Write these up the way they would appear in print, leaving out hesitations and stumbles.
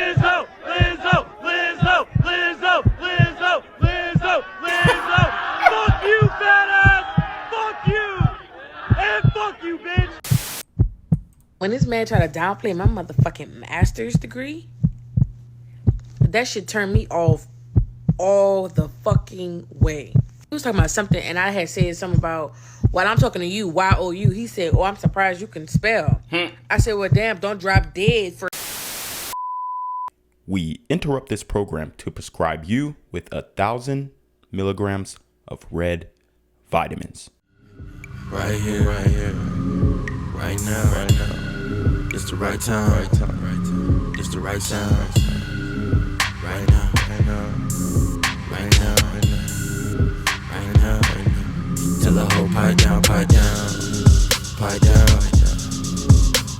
Lizzo, Lizzo, Lizzo, Lizzo, Lizzo, Lizzo, Lizzo. Fuck you, fat ass. Fuck you. And fuck you, bitch. When this man try to downplay my motherfucking master's degree, that shit turned me off all the fucking way. He was talking about something, and I had said something about, while I'm talking to you, Y-O-U. He said, oh, I'm surprised you can spell. I said, well, damn, don't drop dead for... We interrupt this program to prescribe you with 1,000 milligrams of red vitamins. Right here, right now, it's the right time, it's the right time, right now, right now. Tell the whole pipe down, pipe down, pipe down,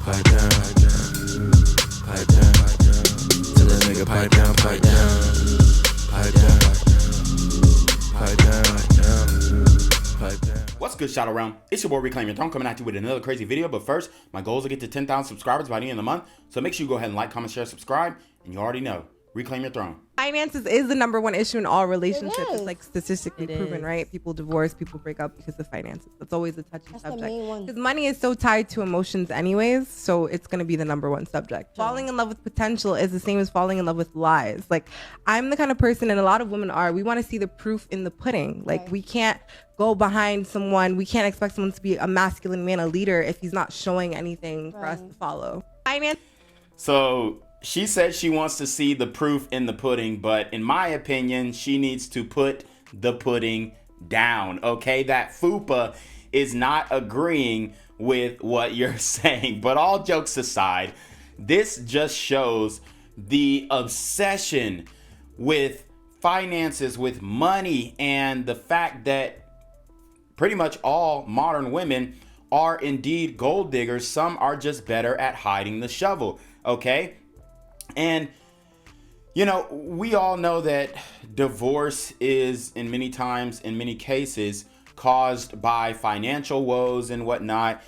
pipe down, pipe down. Tell the nigga pipe down, pipe down, pipe down, pipe down. What's good, shout around? It's your boy Reclaim Your Throne coming at you with another crazy video. But first, my goal is to get to 10,000 subscribers by the end of the month. So make sure you go ahead and like, comment, share, subscribe. And you already know, Reclaim Your Throne. Finances is the #1 issue in all relationships. It's like statistically proven, right? People divorce, people break up because of finances. That's always a touchy subject. Because money is so tied to emotions anyways, so it's going to be the #1 subject. Falling in love with potential is the same as falling in love with lies. Like, I'm the kind of person, and a lot of women are, we want to see the proof in the pudding. Like, we can't go behind someone. We can't expect someone to be a masculine man, a leader, if he's not showing anything for us to follow. So she said she wants to see the proof in the pudding, but in my opinion, she needs to put the pudding down, okay? That fupa is not agreeing with what you're saying. But all jokes aside, this just shows the obsession with finances, with money, and the fact that pretty much all modern women are indeed gold diggers. Some are just better at hiding the shovel, okay? And, you know, we all know that divorce is in many cases caused by financial woes and whatnot.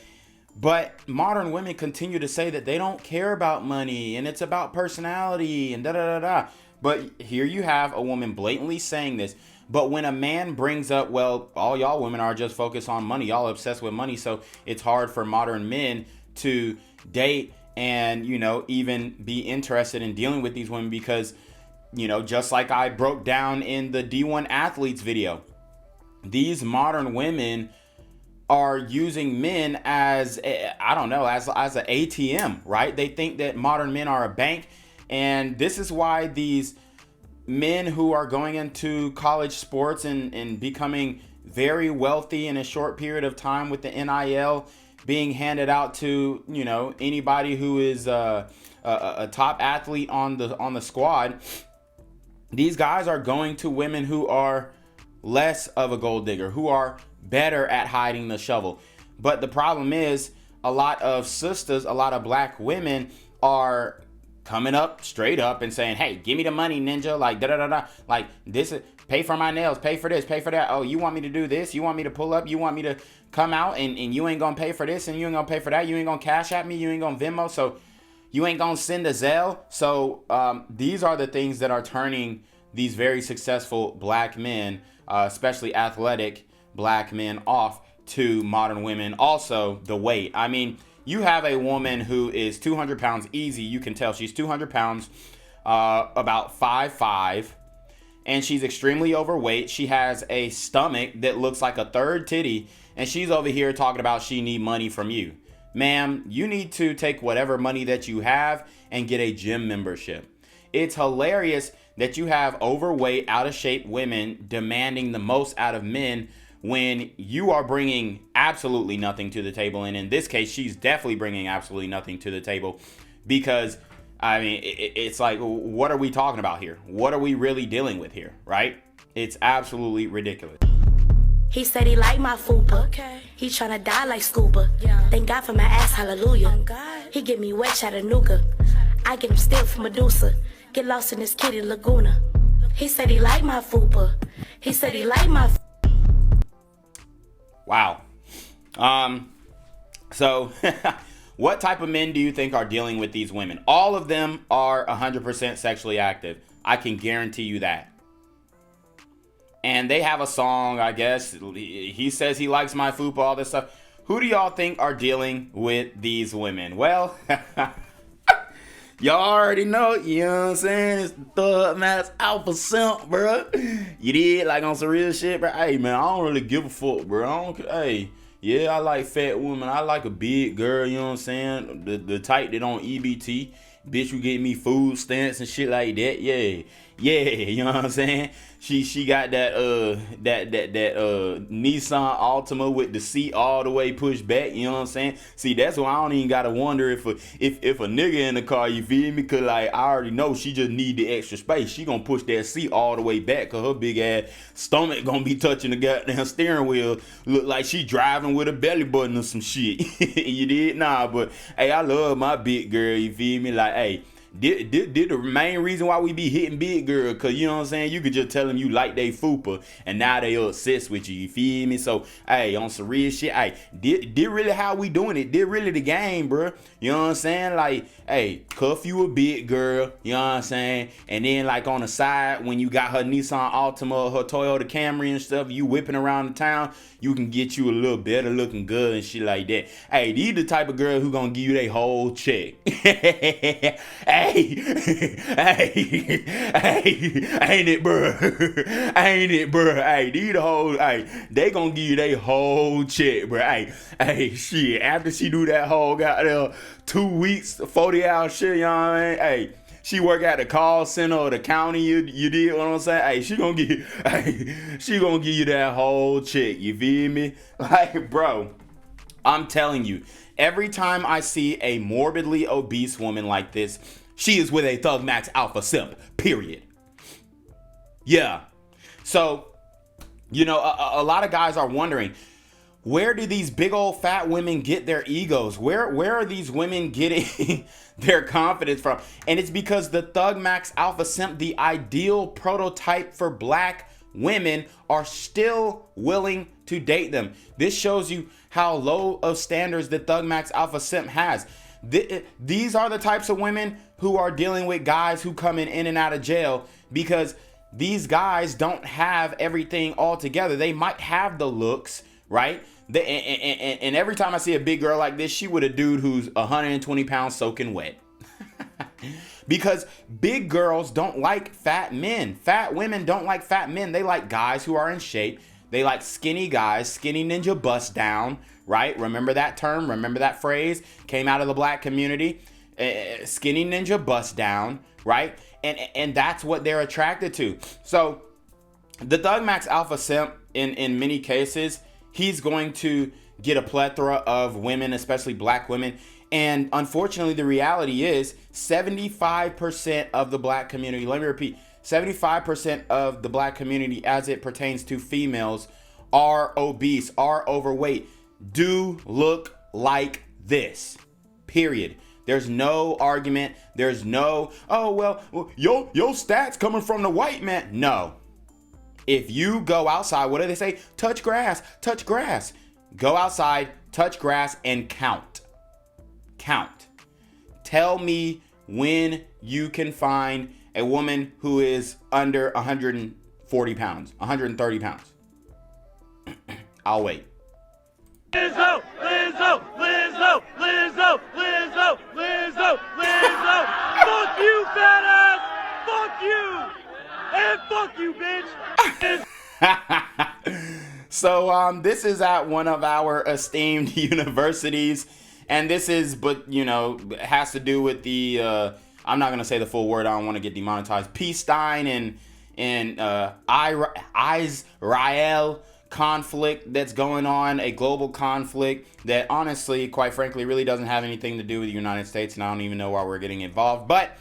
But modern women continue to say that they don't care about money and it's about personality and da-da-da-da. But here you have a woman blatantly saying this. But when a man brings up, well, all y'all women are just focused on money. Y'all obsessed with money. So it's hard for modern men to date and, you know, even be interested in dealing with these women because, you know, just like I broke down in the D1 athletes video, these modern women are using men as, I don't know, as an ATM, right? They think that modern men are a bank. And this is why these men who are going into college sports and becoming very wealthy in a short period of time with the NIL being handed out to, you know, anybody who is a top athlete on the squad. These guys are going to women who are less of a gold digger, who are better at hiding the shovel. But the problem is a lot of sisters, a lot of black women are coming up straight up and saying, hey, give me the money, ninja, like da-da-da-da, like this is, pay for my nails, pay for this, pay for that. Oh, you want me to do this? You want me to pull up? You want me to come out and you ain't gonna pay for this and you ain't gonna pay for that? You ain't gonna cash at me? You ain't gonna Venmo? So you ain't gonna send a Zelle? So these are the things that are turning these very successful black men, especially athletic black men, off to modern women. Also, the weight. I mean, you have a woman who is 200 pounds easy. You can tell she's 200 pounds, about 5'5", and she's extremely overweight. She has a stomach that looks like a third titty, and she's over here talking about she need money from you. Ma'am, you need to take whatever money that you have and get a gym membership. It's hilarious that you have overweight, out of shape women demanding the most out of men when you are bringing absolutely nothing to the table. And in this case, she's definitely bringing absolutely nothing to the table because, I mean, it's like, what are we talking about here? What are we really dealing with here, right? It's absolutely ridiculous. He said he like my fupa. Okay. He tryna die like scuba. Yeah. Thank God for my ass, hallelujah. He get me wet Chattanooga. I get him still from Medusa. Get lost in this kitty Laguna. He said he like my fupa. He said he like my Wow. So what type of men do you think are dealing with these women? All of them are 100% sexually active. I can guarantee you that. And they have a song, I guess. He says he likes my fupa, all this stuff. Who do y'all think are dealing with these women? Well, y'all already know, you know what I'm saying? It's the Thug Max Alpha Simp, bro. You did, like on some real shit, bro. Hey, man, I don't really give a fuck, bro. Hey, yeah, I like fat women. I like a big girl, you know what I'm saying? The type that on EBT. Bitch, you get me food stamps and shit like that. Yeah, you know what I'm saying? She got that Nissan Altima with the seat all the way pushed back, you know what I'm saying? See, that's why I don't even gotta wonder if a nigga in the car, you feel me? Cause like I already know she just need the extra space. She gonna push that seat all the way back cause her big ass stomach gonna be touching the goddamn steering wheel. Look like she driving with a belly button or some shit. You did? Nah, but hey, I love my big girl, you feel me? Like, hey, did the main reason why we be hitting big girl, cause you know what I'm saying, you could just tell them you like they fupa and now they obsessed with you feel me? So hey, on some real shit, hey, did really how we doing it, did really the game, bro, you know what I'm saying? Like, hey, cuff you a big girl, you know what I'm saying, and then like on the side when you got her Nissan Altima, her Toyota Camry and stuff, you whipping around the town, you can get you a little better looking good and shit like that. Hey, these the type of girl who gonna give you they whole check. Hey, ain't it, bro? Ain't it, bro? Hey, these the whole, hey, they gonna give you they whole check, bro. Hey, shit, after she do that whole goddamn 2 weeks, 40-hour shit, you know what I mean? Hey, she work at the call center or the county, you did what I'm saying? Hey, she gonna give you that whole check, you feel me? Like, bro, I'm telling you, every time I see a morbidly obese woman like this, she is with a Thug Max Alpha Simp, period. Yeah. So, you know, a lot of guys are wondering, where do these big old fat women get their egos? Where are these women getting their confidence from? And it's because the Thug Max Alpha Simp, the ideal prototype for black women, are still willing to date them. This shows you how low of standards the Thug Max Alpha Simp has. These are the types of women who are dealing with guys who come in and out of jail, because these guys don't have everything all together. They might have the looks, right? And every time I see a big girl like this, she with a dude who's 120 pounds soaking wet. Because big girls don't like fat men. Fat women don't like fat men. They like guys who are in shape. They like skinny guys, skinny ninja bust down, right? Remember that term? Remember that phrase? Came out of the black community. Skinny ninja bust down, right? And that's what they're attracted to. So the Thug Max Alpha Simp, in many cases, he's going to get a plethora of women, especially black women. And unfortunately, the reality is 75% of the black community, let me repeat, 75% of the black community as it pertains to females are obese, are overweight, do look like this, period. There's no argument. There's no, oh, well, your stats coming from the white man. No. If you go outside, what do they say? Touch grass, touch grass. Go outside, touch grass, and count. Count. Tell me when you can find a woman who is under 140 pounds, 130 pounds. I'll wait. Lizzo, Lizzo, Lizzo, Lizzo, Lizzo, Lizzo, Lizzo. Fuck you, fat ass. Fuck you. And fuck you, bitch. So this is at one of our esteemed universities, and this is, but you know, has to do with the I'm not gonna say the full word, I don't want to get demonetized, Palestine and Israel conflict that's going on, a global conflict that honestly, quite frankly, really doesn't have anything to do with the United States, and I don't even know why we're getting involved. But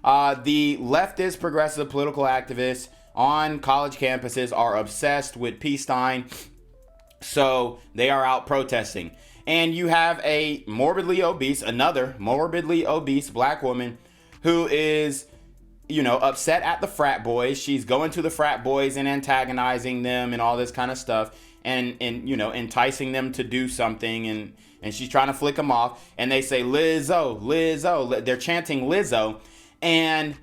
the leftist progressive political activists on college campuses are obsessed with Palestine, so they are out protesting. And you have a another morbidly obese black woman who is, you know, upset at the frat boys. She's going to the frat boys and antagonizing them and all this kind of stuff, and you know, enticing them to do something, and she's trying to flick them off, and they say, Lizzo, Lizzo. They're chanting Lizzo, and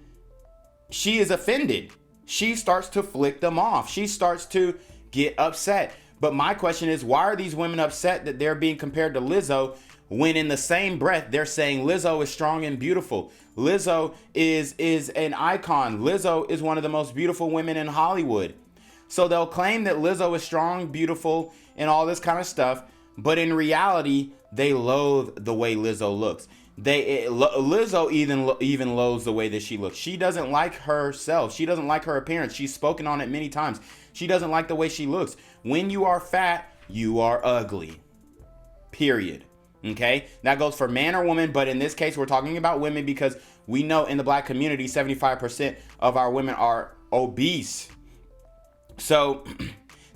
she is offended. She starts to flick them off. She starts to get upset. But my question is, why are these women upset that they're being compared to Lizzo when in the same breath they're saying Lizzo is strong and beautiful? Lizzo is an icon. Lizzo is one of the most beautiful women in Hollywood. So they'll claim that Lizzo is strong, beautiful, and all this kind of stuff, but in reality, they loathe the way Lizzo looks. Lizzo even loathes the way that she looks. She doesn't like herself. She doesn't like her appearance. She's spoken on it many times. She doesn't like the way she looks. When you are fat, you are ugly. Period. Okay? That goes for man or woman, but in this case, we're talking about women because we know in the black community, 75% of our women are obese. So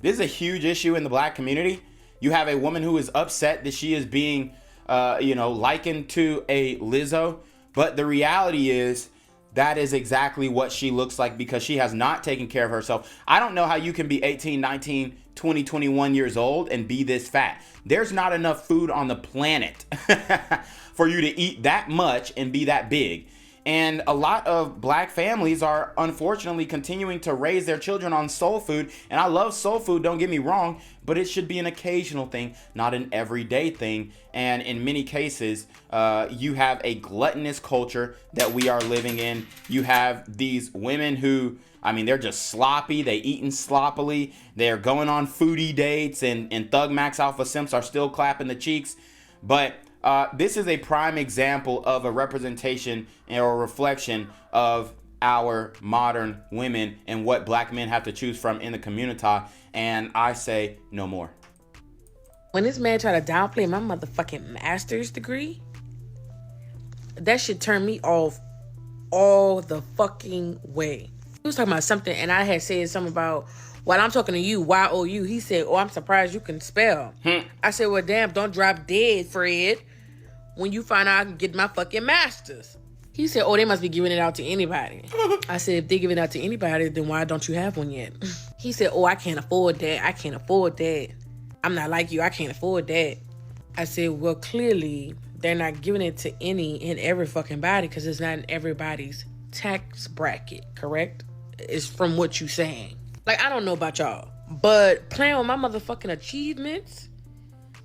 this is a huge issue in the black community. You have a woman who is upset that she is being likened to a Lizzo, but the reality is that is exactly what she looks like because she has not taken care of herself. I don't know how you can be 18, 19, 20, 21 years old and be this fat. There's not enough food on the planet for you to eat that much and be that big. And a lot of black families are unfortunately continuing to raise their children on soul food. And I love soul food, don't get me wrong, but it should be an occasional thing, not an everyday thing. And in many cases, you have a gluttonous culture that we are living in. You have these women who, they're just sloppy. They eating sloppily. They're going on foodie dates and Thug Max Alpha Simps are still clapping the cheeks. But this is a prime example of a representation or a reflection of our modern women and what black men have to choose from in the community. And I say no more. When this man tried to downplay my motherfucking master's degree, that shit turned me off all the fucking way. He was talking about something, and I had said something about, while I'm talking to you, Y-O-U, he said, oh, I'm surprised you can spell. I said, well, damn, don't drop dead, Fred, when you find out I can get my fucking master's. He said, oh, they must be giving it out to anybody. I said, if they give it out to anybody, then why don't you have one yet? He said, oh, I can't afford that. I can't afford that. I'm not like you. I can't afford that. I said, well, clearly, they're not giving it to any and every fucking body because it's not in everybody's tax bracket, correct? It's from what you saying. Like, I don't know about y'all, but playing with my motherfucking achievements,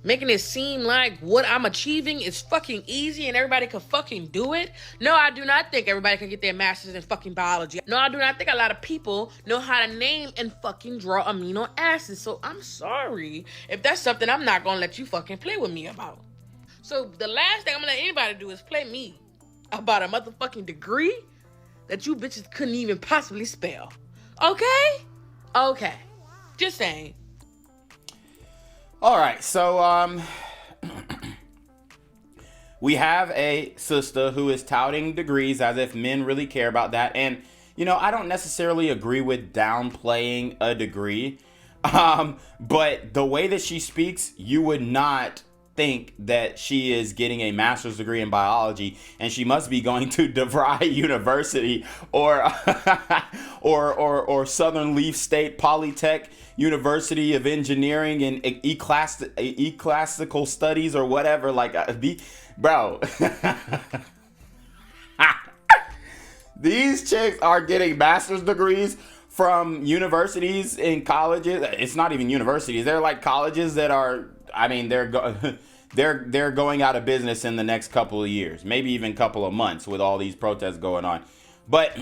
making it seem like what I'm achieving is fucking easy and everybody can fucking do it. No, I do not think everybody can get their master's in fucking biology. No, I do not think a lot of people know how to name and fucking draw amino acids. So I'm sorry if that's something I'm not gonna let you fucking play with me about. So the last thing I'm gonna let anybody do is play me about a motherfucking degree that you bitches couldn't even possibly spell. Okay? Okay. Just saying. All right, so we have a sister who is touting degrees as if men really care about that. And, I don't necessarily agree with downplaying a degree. But the way that she speaks, you would not think that she is getting a master's degree in biology and she must be going to DeVry University or Southern Leaf State Polytech University of Engineering and Classical Studies or whatever. Bro. These chicks are getting master's degrees from universities and colleges. It's not even universities. They're like colleges that are, they're going out of business in the next couple of years, maybe even couple of months with all these protests going on. But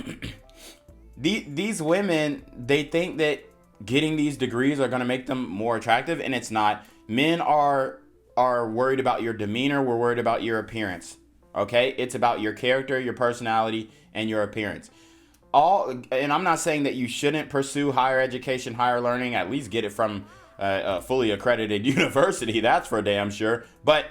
these women, they think that getting these degrees are going to make them more attractive, and it's not. Men are worried about your demeanor. We're worried about your appearance. Okay? It's about your character, your personality, and your appearance. And I'm not saying that you shouldn't pursue higher education, higher learning, at least get it from a fully accredited university, that's for damn sure. But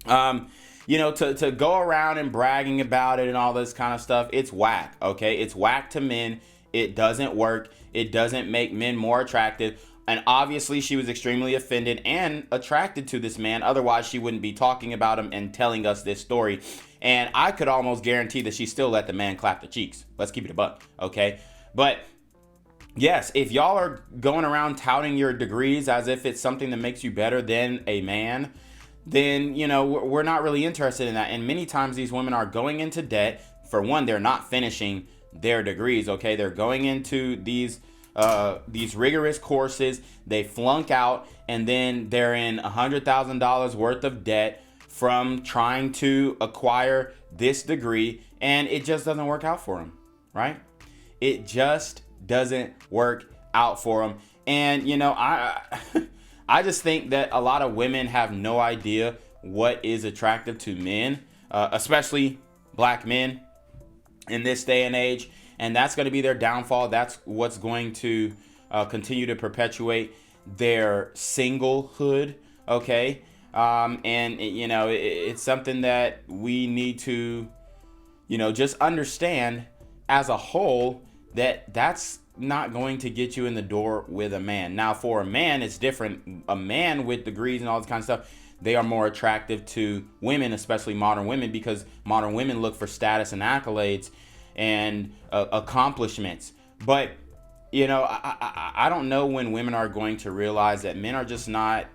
to go around and bragging about it and all this kind of stuff, it's whack. Okay, it's whack to men. It doesn't work. It doesn't make men more attractive. And obviously she was extremely offended and attracted to this man, otherwise she wouldn't be talking about him and telling us this story. And I could almost guarantee that she still let the man clap the cheeks. Let's keep it a buck, okay? But yes, if y'all are going around touting your degrees as if it's something that makes you better than a man, then, you know, we're not really interested in that. And many times these women are going into debt. For one, they're not finishing their degrees, okay? They're going into these rigorous courses. They flunk out, and then they're in $100,000 worth of debt from trying to acquire this degree, and it just doesn't work out for them, right? It just doesn't work out for them. And, you know, I just think that a lot of women have no idea what is attractive to men, especially black men in this day and age. And that's going to be their downfall. That's what's going to continue to perpetuate their singlehood. Okay. And, you know, it's something that we need to, you know, just understand as a whole, that that's not going to get you in the door with a man. Now, for a man, it's different. A man with degrees and all this kind of stuff, they are more attractive to women, especially modern women, because modern women look for status and accolades and accomplishments. But, you know, I don't know when women are going to realize that men are just not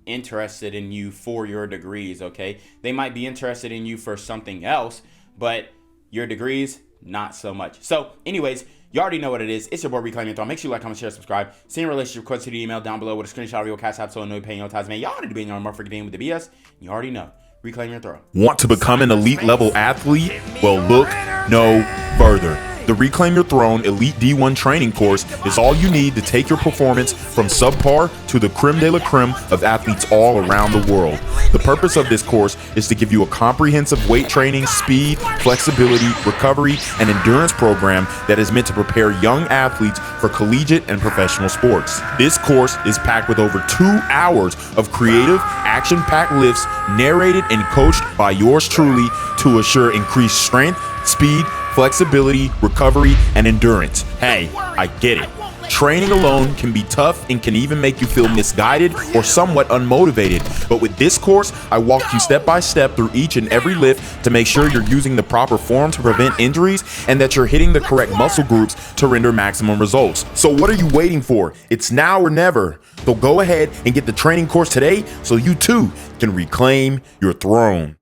interested in you for your degrees, okay? They might be interested in you for something else, but your degrees, not so much. So, anyways, you already know what it is. It's your boy Reclaim Your Throne. Make sure you like, comment, share, subscribe. Send your relationship request to the email down below with a screenshot of your CashApp so I know you're paying your tithes, man. Y'all already been on motherfucking game with the BS. You already know. Reclaim Your Throne. Want to become an elite level athlete? Well, look no further. The Reclaim Your Throne Elite D1 training course is all you need to take your performance from subpar to the creme de la creme of athletes all around the world. The purpose of this course is to give you a comprehensive weight training, speed, flexibility, recovery, and endurance program that is meant to prepare young athletes for collegiate and professional sports. This course is packed with over 2 hours of creative, action-packed lifts narrated and coached by yours truly to assure increased strength, speed, flexibility, recovery, and endurance. Hey, I get it. Training alone can be tough and can even make you feel misguided or somewhat unmotivated. But with this course, I walk you step by step through each and every lift to make sure you're using the proper form to prevent injuries and that you're hitting the correct muscle groups to render maximum results. So what are you waiting for? It's now or never. So go ahead and get the training course today so you too can reclaim your throne.